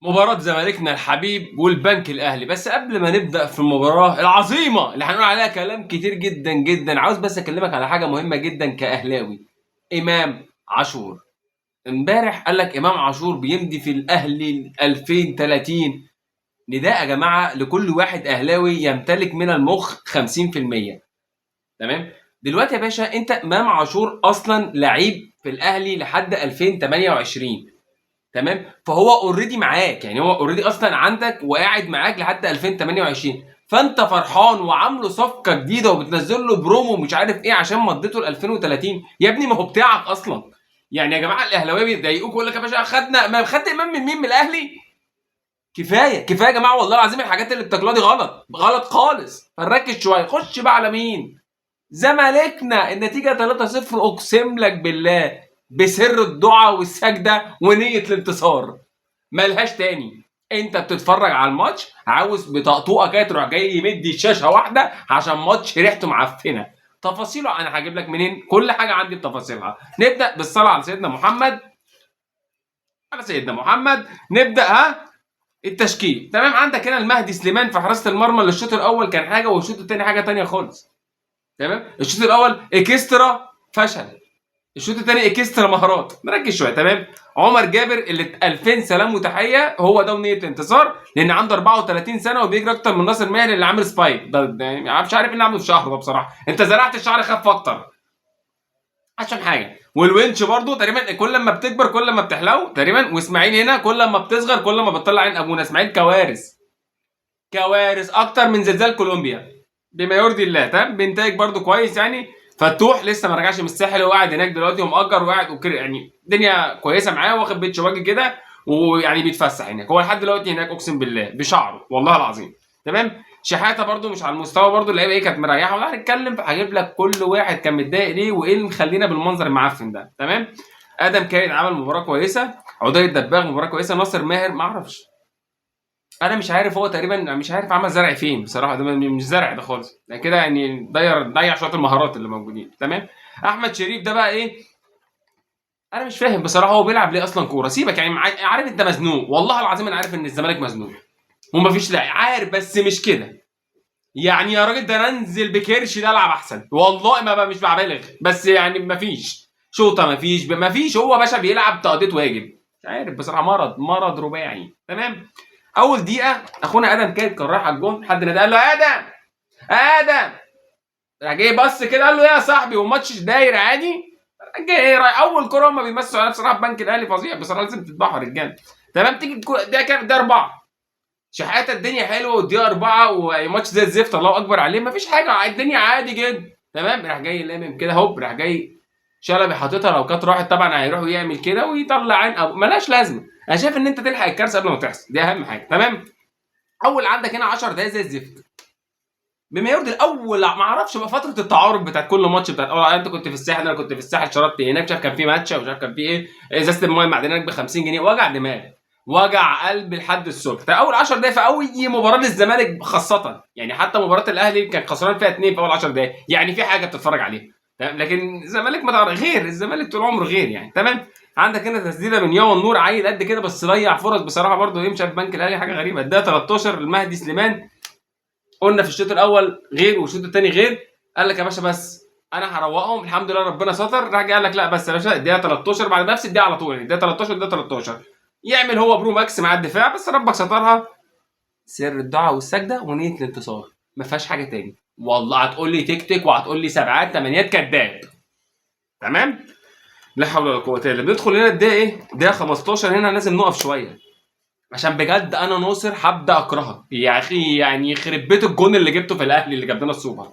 مباراة زمالكنا الحبيب والبنك الأهلي. بس قبل ما نبدأ في المباراة العظيمة اللي هنقول عليها كلام كتير جدا جدا، عاوز بس أكلمك على حاجة مهمة جدا كأهلاوي. إمام عاشور امبارح قال لك إمام عاشور بيمضي في الأهلي 2030. نداء يا جماعة لكل واحد أهلاوي يمتلك من المخ 50%. تمام. دلوقتي يا باشا أنت إمام عاشور أصلا لعيب في الأهلي لحد 2028. تمام. فهو اوريدي معاك، يعني هو اوريدي اصلا عندك وقاعد معاك لحد 2028. فانت فرحان وعامله صفقه جديده وبتنزل له برومو مش عارف ايه عشان مضيته ل 2030. يا ابني ما هو بتاعك اصلا. يعني يا جماعه الاهلاويه بيضايقوك يقول لك يا باشا خدنا ما خدت امام من مين؟ من الاهلي. كفايه كفايه يا جماعه، والله العظيم الحاجات اللي بتاكلوها دي غلط غلط خالص. فنركز شويه. خش بقى على مين؟ زمالكنا النتيجه 3-0. اقسم لك بالله بسر الدعاء والسجده ونيه الانتصار ملهاش تاني. انت بتتفرج على الماتش عاوز بطقطوقه كده تروح جاي يمدي الشاشه واحده عشان ماتش ريحته معفنه. تفاصيله انا هجيب لك منين؟ كل حاجه عندي بتفاصيلها. نبدا بالصلاه على سيدنا محمد. على سيدنا محمد. نبدا. التشكيل تمام. عندك هنا المهدي سليمان في حراسه المرمى اللي الشوط الاول كان حاجه والشوط الثاني حاجه تانيه خالص. تمام. الشوط الاول اكسترا فشل، الشوط الثاني اكسترا مهارات. نركز شويه. تمام. عمر جابر اللي 2000 سلام وتحيه هو ده ونيه الانتصار، لان عنده 34 سنه وبيجري اكتر من ناصر ماهر اللي عامل سبايك ده يعني مش عارف ايه اللي عامله في شهره ده بصراحه. انت زرعت الشعر خف اكتر عشان حاجه. والونش برضو تقريبا كل ما بتكبر كل ما بتحلو تقريبا. واسماعيل هنا كل ما بتصغر كل ما بتطلع عين ابونا. اسماعيل كوارث كوارث اكتر من زلزال كولومبيا بما يرضي الله. تمام. بينتاج برضو كويس يعني. فتوح لسه ما رجعش من الساحل، هو قاعد هناك دلوقتي ومأجر وقاعد وكده، يعني الدنيا كويسه معاه واخد بيت شواجي كده ويعني بيتفسح هناك. هو لحد دلوقتي هناك اقسم بالله بشعره والله العظيم. تمام. شحاته برضو مش على المستوى، برضو اللعيبه ايه كانت مريحه. ولا هنتكلم هجيب لك كل واحد كان متضايق ليه وايه اللي مخلينا بالمنظر المعفن ده. تمام. ادم كاين عمل مباراه كويسه، عضيه الدباغ مباراه كويسه، ناصر ماهر ما اعرفش. انا مش عارف هو تقريبا مش عارف عمل زرع فين بصراحه. ده مش زرع ده خالص، ده كده يعني ضيع شويه المهارات اللي موجودين. تمام. احمد شريف ده بقى ايه؟ انا مش فاهم بصراحه هو بيلعب ليه اصلا كوره. سيبك يعني عارف انت مزنوق، والله العظيم انا عارف ان الزمالك مزنوق ومفيش لاعب عارف، بس مش كده. يعني يا راجل ده انا انزل بكرش ده العب احسن والله ما مش ببالغ، بس يعني مفيش شوطه مفيش هو باشا بيلعب تقضيه واجب. مش عارف بصراحه، مرض رباعي. تمام. اول دقيقه اخونا ادم كان رايح على الجون، حد نادى قال له ادم ادم، راح جاي بص كده قال له ايه يا صاحبي والماتش داير عادي. راح جاي ايه اول كوره هم بيمسوا عليها بصراحه. البنك الاهلي فظيع بصراحه، لازم تذبحوا رجاله. تمام. تيجي ده كام؟ ده اربعه. شحاته الدنيا حلوه والدقيقه اربعه وماتش زي الزفت الله اكبر عليه مفيش حاجه الدنيا عادي جدا. تمام. راح جاي لامم كده هوب، راح جاي شلبي حاططها. لو كانت راحت طبعا هيروح يعمل كده ويطلع عين أو ملهاش لازمه. انا شايف ان انت تلحق الكارثه قبل ما تحصل، دي اهم حاجه. تمام. اول عندك هنا 10 دقايق زي الزفت بما يرضي الاول. ما اعرفش بقى فتره التعارف بتاعت كل ماتش بتاعت اول. انت كنت في الساحل انا كنت في الساحل، شرطت هناك مش عارف كان في ماتش ومش عارف كان في ايه، ازازه المايه المعدنيه هناك ب 50 جنيه. وجع دماغ وجع قلب لحد الصبح. اول 10 دقايق في اول مباراه للزمالك خاصه، يعني حتى مباراه الاهلي كان خسران فيها 2 في اول 10 دقايق، يعني في حاجه بتتفرج عليها. تمام. لكن الزمالك ما تعرف غير، الزمالك طول عمره غير يعني. تمام. عندك هنا تسديده من ياو النور عيل قد كده بس ضيع فرص بصراحه برده يمشي في البنك الاهلي حاجه غريبه. ده 13 المهدي سليمان. قلنا في الشوط الاول غير والشوط الثاني غير. قال لك يا باشا بس انا هروقهم الحمد لله ربنا ستر. راح قال لك لا بس يا باشا الدقيقه 13 بعد نفس الدقيقه على طول، يعني الدقيقه 13 الدقيقه 13 يعمل هو برو ماكس مع الدفاع بس ربك سترها. سر الدعاء والسجده ونيه الانتصار، ما فيهاش حاجه تاني. والله هتقول لي تكتيك وهتقول لي سبعات ثمانيات كذاب. تمام. لا حول ولا قوه الا بالله. بندخل هنا الدقيقه ايه؟ الدقيقه 15. هنا لازم نقف شويه عشان بجد انا ناصر هبدا اكرهك يا اخي. يعني يخرب بيت الجون اللي جبته في الاهلي اللي جاب لنا السوبر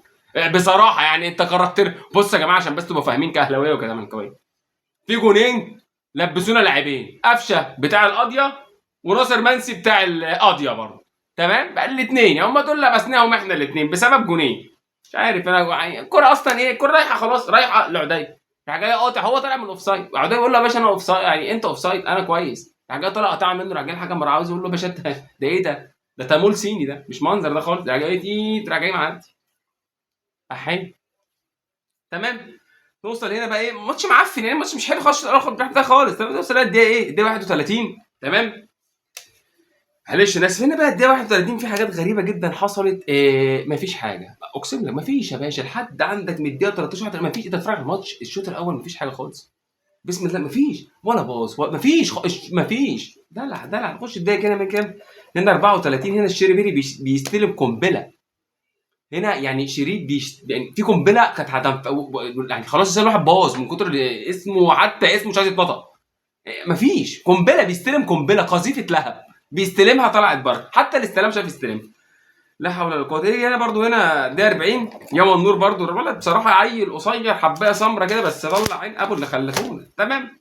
بصراحه. يعني انت قررت. بص يا جماعه عشان بس تبقوا فاهمين كاهلاويه وكزملكاويه، في جونين لبسونا لاعبين، قفشه بتاع القاضيه وناصر منسي بتاع القاضيه برضه. تمام. بقى الاثنين يعني هم دول لبسناهم احنا الاثنين بسبب جونين. مش عارف انا يعني الكوره اصلا ايه، الكوره رايحه خلاص رايحه لعدي. راح جاي قاطع، هو طالع من الاوفسايد. عدي يقول له يا باشا انا اوفسايد، يعني انت اوفسايد انا كويس. راح جاي طالع قطع منه. راح جاي الحكم راح عاوز يقول له يا باشا انت ده ايه ده؟ ده تامول صيني ده مش منظر ده خالص. راح جاي تيت راح جاي معدي احي. تمام. توصل هنا بقى ايه ماتش معفن، يعني ماتش مش حلو خالص. اخد ده خالص. تمام. توصل الدقيقه ايه؟ الدقيقه 31. تمام. معلش الناس هنا بقى الدقيقة 31 في حاجات غريبة جدا حصلت. مفيش حاجة اقسم لك، مفيش يا باشا لحد عندك من الدقيقة 13 مفيش. انت تتفرج على الماتش الشوط الاول مفيش حاجة خالص، بسم الله مفيش ولا باص مفيش مفيش. دلع دلع. نخش الدقيقة كده من كام؟ هنا 34 هنا الشربيني بيستلم قنبلة. هنا يعني شريف يعني في قنبله كانت يعني خلاص لسه الواحد باظ من كتر اسمه، حتى اسمه مش عايز يتنطق. مفيش قنبله، بيستلم قنبله قذيفه لهب، بيستلمها طلعت بره، حتى الاستلام شاف يستلم. لا حول ولا قوه الا بالله. هنا برضو هنا ده 40 يوم النور برضو الولد بصراحه عيل قصير حبايه سمره كده بس طلع عين ابو اللي خلفونا. تمام،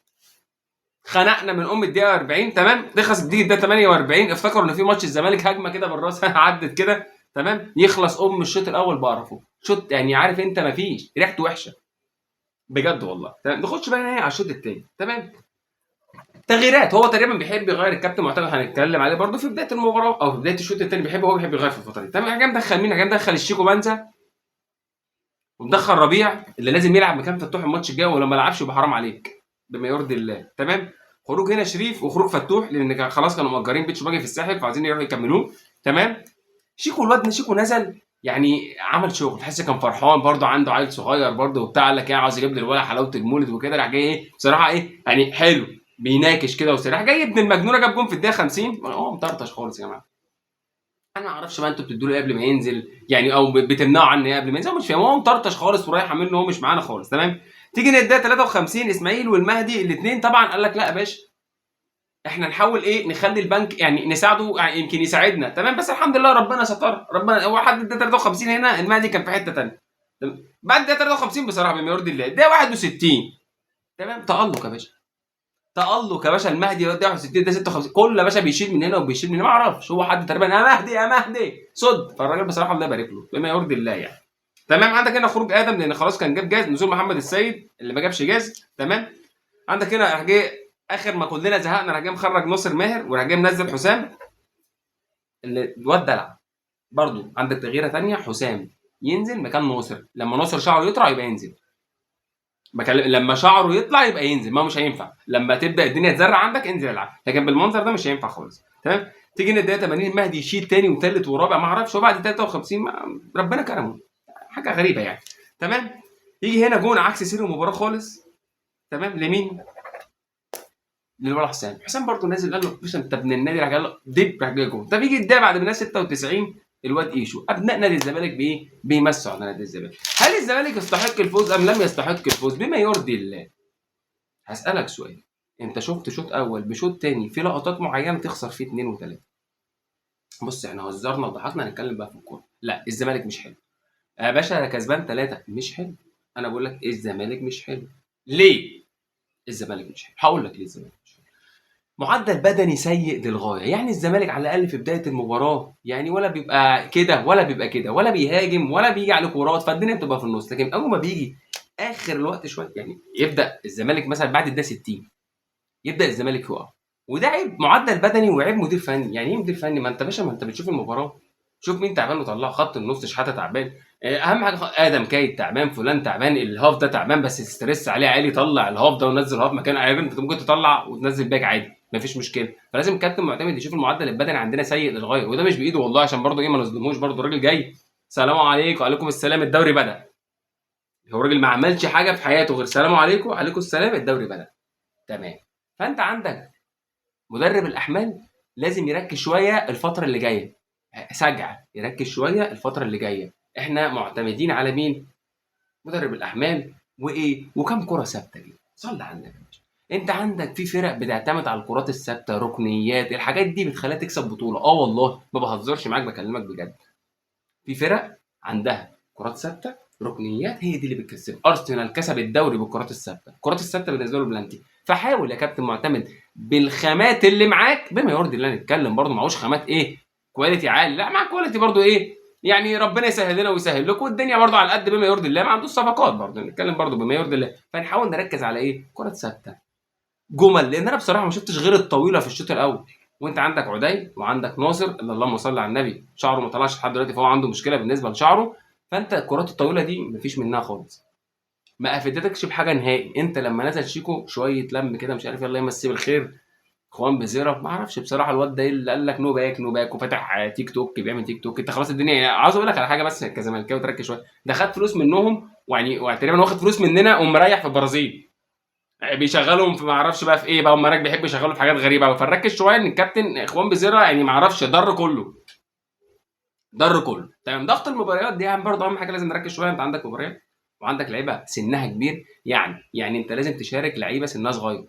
خنقنا من الدقيقه 40. تمام، تخلص الدقيقه 48 افتكروا ان في ماتش الزمالك هجمه كده بالراس عدت كده. تمام، يخلص الشوط الاول بقرفه. شوط يعني عارف انت مفيش، ريحته وحشه بجد والله. تمام، نخش بقى على الشوط الثاني. تمام، تغييرات. هو تقريبا بيحب يغير الكابتن معتمد، هنتكلم عليه برده في بدايه المباراه او في بدايه الشوط الثاني. بيحب يغير في الفتره دي. تمام، جاي مدخل مين؟ جاي مدخل الشيكو بانزا ومدخل ربيع اللي لازم يلعب مكان فتوح الماتش الجاي، ولو ما لعبش يبقى حرام عليك بما يرضي الله. تمام، خروج هنا شريف وخروج فتوح لان خلاص كانوا مأجرين بيتش باجي في الساحل فعايزين يروحوا يكملوه. تمام، شيكو الواد شيكو نزل يعني عمل شغل، تحس كان فرحان برضه، عنده عيل صغير برضه وبتاع، قال لك ايه عاوز يجيب لي الولد حلاوه المولد وكده. راح جاي ايه بصراحه ايه يعني حلو، بيناكش كده وسريع. جاي ابن المجنونه جاب جون في الدقيقه 50. هو مطرطش خالص يا جماعه. انا ما اعرفش بقى انتوا بتدوا له ايه قبل ما ينزل يعني، او بتمنعوا عنه ايه قبل ما ينزل. مش فاهم، هو مطرطش خالص ورايح منه، هو مش معانا خالص. تمام، تيجي الدقيقه 53 اسماعيل والمهدي الاثنين طبعا قال لك لا يا باشا احنا نحاول ايه نخلي البنك يعني نساعده، يعني يمكن يساعدنا. تمام، بس الحمد لله ربنا ستر. ربنا هو حد الدقيقه 53 هنا المهدي كان في حته ثانيه. بعد الدقيقه 53 بصراحه بما يرضي الله الدقيقه 61. تمام، تألق يا باشا، تألق يا باشا. المهدي ده 61 ده 56 كل يا باشا بيشيل من هنا وبيشيل من هنا، ما اعرفش هو حد تقريبا يا مهدي يا مهدي صد. فالراجل بصراحه الله يبارك له بما يرضي الله يعني. تمام، عندك هنا خروج ادم لان خلاص كان جاب جاز، نزول محمد السيد اللي ما جابش جاز. تمام، عندك هنا راح جاي اخر ما كلنا زهقنا راح جاي مخرج ناصر ماهر وراح جاي منزل حسام اللي الواد دلع. برضو عندك تغييره ثانيه، حسام ينزل مكان ناصر. لما ناصر شعره يطلع يبقى ينزل، لما شعره يطلع يبقى ينزل. ما مش هينفع لما تبدا الدنيا تزرع عندك انزل العب، لكن بالمنظر ده مش هينفع خالص. تمام، تيجي ان الدقيقه 80 المهدي يشيل ثاني وثالث ورابع ما اعرفش، وبعد 53 ربنا كرمه، حاجه غريبه يعني. تمام، يجي هنا جون عكس سير المباراه خالص. تمام، لمين؟ للولا حسام. حسام برضه نازل قال له باشا انت ابن النادي، راح قال له دب راح جاي جون. طب يجي الدقيقه بعد ما 96 الواد ايشو. ابناء نادي الزمالك بايه؟ بيمسوا على نادي الزمالك. هل الزمالك يستحق الفوز ام لم يستحق الفوز؟ بما يرضي الله. هسألك سؤال، انت شفت شوط اول بشوط تاني في لقطات معينه تخسر فيه 2 و3؟ بص احنا هزرنا وضحكنا، هنتكلم بقى في الكوره. لا الزمالك مش حلو يا باشا، انا كسبان 3 مش حلو. انا بقول لك الزمالك مش حلو. ليه الزمالك مش حلو؟ هقول لك ليه الزمالك مش حلو. معدل بدني سيء للغايه، يعني الزمالك على الاقل في بدايه المباراه يعني ولا بيبقى كده ولا بيبقى كده، ولا بيهاجم ولا بيجي على كورات، فالدنيا بتبقى في النص. لكن اول ما بيجي اخر الوقت شويه يعني يبدا الزمالك مثلا بعد الدقيقه 60 يبدا الزمالك يقع، وده عيب معدل بدني وعيب مدير فني. يعني ايه مدير فني؟ ما انت باشا ما انت بتشوف المباراه، شوف مين تعبان وطلعه. خط النص شحاته تعبان، اهم حاجه ادم كايد تعبان، فلان تعبان، الهاف ده تعبان بس ستريس عليه عالي، طلع الهاف ده ونزل هاف مكان عادي. انت ممكن تطلع وتنزل باك عادي مفيش مشكله. فلازم الكابتن معتمد يشوف المعدل البدني عندنا سيء للغايه، وده مش بايده والله عشان برضه ايه ما نظلموش. برضه الراجل جاي سلام عليكم وعليكم السلام الدوري بدا. هو الراجل ما عملش حاجه في حياته غير سلام عليكم وعليكم السلام الدوري بدا. تمام، فانت عندك مدرب الاحمال لازم يركز شويه الفتره اللي جايه، سجع يركز شويه الفتره اللي جايه. احنا معتمدين على مين؟ مدرب الاحمال. وايه وكم كره ثابته دي؟ صلي على النبي. انت عندك في فرق بتعتمد على الكرات الثابته، ركنيات، الحاجات دي بتخليها تكسب بطوله. والله ما بهزرش معاك بكلمك بجد. في فرق عندها كرات ثابته ركنيات هي دي اللي بتكسب. ارسنال كسب الدوري بالكرات الثابته، الكرات الثابته بالنسبه له بلانتي. فحاول يا كابتن معتمد بالخامات اللي معاك بما يرضي الله. نتكلم برضه معهوش خامات ايه كواليتي عالي، لا معاك كواليتي برضه ايه يعني ربنا يسهل لنا ويسهل لكم والدنيا برضه على قد بما يرضي الله. ما عندوش صفقات برضه، نتكلم برضه بما يرضي الله. فنحاول نركز على ايه كرات ثابته جمل، لان انا بصراحه ما شفتش غير الطويله في الشوط الاول. وانت عندك عدي وعندك ناصر اللي اللهم صل على النبي شعره ما طلعش لحد دلوقتي، فهو عنده مشكله بالنسبه لشعره. فانت الكرات الطويله دي مفيش منها خالص، ما افدتكش بحاجه نهائي. انت لما نزل شيكو شويه لم كده مش عارف، الله يمسيه بالخير، اخوان بزيرة ما اعرفش بصراحه الواد ده ايه اللي قال لك نو باك نو باك وفتح تيك توك بيعمل تيك توك. انت خلاص الدنيا يعني عاوز اقول لك على حاجه بس كزملكاوي تركز شويه، ده خد فلوس منهم ويعني وتقريبا واخد فلوس مننا ومريح في البرازيل، بيشغلهم في ما اعرفش بقى في ايه بقى، هم هناك بيحبوا يشغلوا في حاجات غريبه قوي. فنركز شويه ان الكابتن اخوان بزيرة يعني ما اعرفش ضر كله، ضر كله تمام. ضغط المباريات دي يعني برضه اهم حاجه لازم نركز شويه، انت عندك مباريات وعندك لعيبه سنها كبير، يعني انت لازم تشارك لعيبه سنها صغير.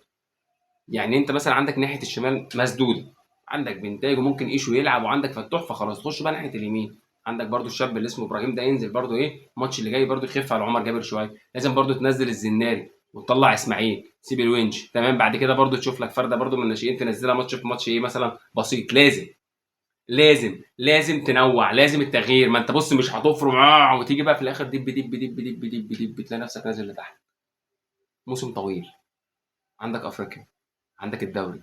يعني انت مثلا عندك ناحيه الشمال مسدوده، عندك بنتاج وممكن ايشو يلعب، وعندك فتوح، فخلاص تخش بقى ناحيه اليمين. عندك برضو الشاب اللي اسمه ابراهيم ده ينزل برضو ايه الماتش اللي جاي برضو يخف على عمر جابر شويه. لازم برضو تنزل الزناري وتطلع اسماعيل سيب الونش تمام. بعد كده برضو تشوف لك فرده برضو من الناشئين تنزلها ماتش في ماتش ايه مثلا بسيط. لازم تنوع، لازم التغيير. ما انت بص مش هتفرم وتيجي بقى في الاخر دب دب دب دب دب دب بتلاقي نفسك نازل لتحت. موسم طويل، عندك افريقيا، عندك الدوري،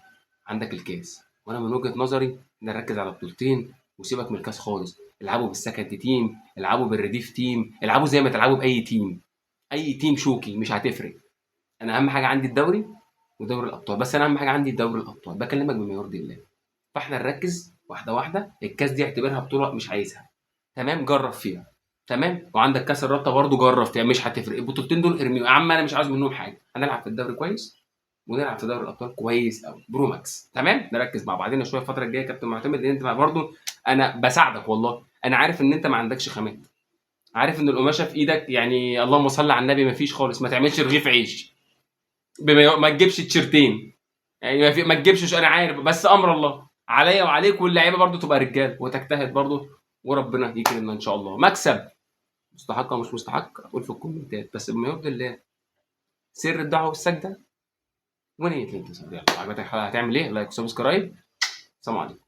عندك الكاس، وانا من وجهة نظري نركز على بطولتين وسيبك من الكاس خالص. العبوا بالسكند تيم، العبوا بالرديف تيم، العبوا زي ما تلعبوا باي تيم، اي تيم شوكي مش هتفرق. انا اهم حاجه عندي الدوري ودوري الابطال، بس انا اهم حاجه عندي دوري الابطال بكلمك بما يرضي الله. فاحنا نركز واحده واحده. الكاس دي اعتبرها بطوله مش عايزها تمام، جرب فيها تمام. وعندك كاس الرابطه برضو جرب فيها مش هتفرق. البطولتين دول ارميهم يا عم، انا مش عاوز منهم حاجه. هنلعب في الدوري كويس ونلعب في دوري الابطال كويس قوي برو ماكس تمام. نركز مع بعضنا شويه الفتره الجايه يا كابتن معتمد، لان انت برضو انا بساعدك والله. انا عارف ان انت ما عندكش خامات، عارف ان القماشه في ايدك يعني اللهم صل على النبي ما فيش خالص. ما تعملش رغيف عيش ما تجيبش تيشرتين يعني ما تجيبش انا عارف، بس امر الله عليا وعليك واللعيبه برضو تبقى رجال وتجتهد برضو، وربنا يكرمنا ان شاء الله. مكسب مستحق او مش مستحق قول في الكومنتات، بس بما يرضي الله. سر الدعوه والسجده ونية الانتصار. يلا عجبتك الحلقه هتعمل ايه؟ لايك وسبسكرايب. سلام عليكم.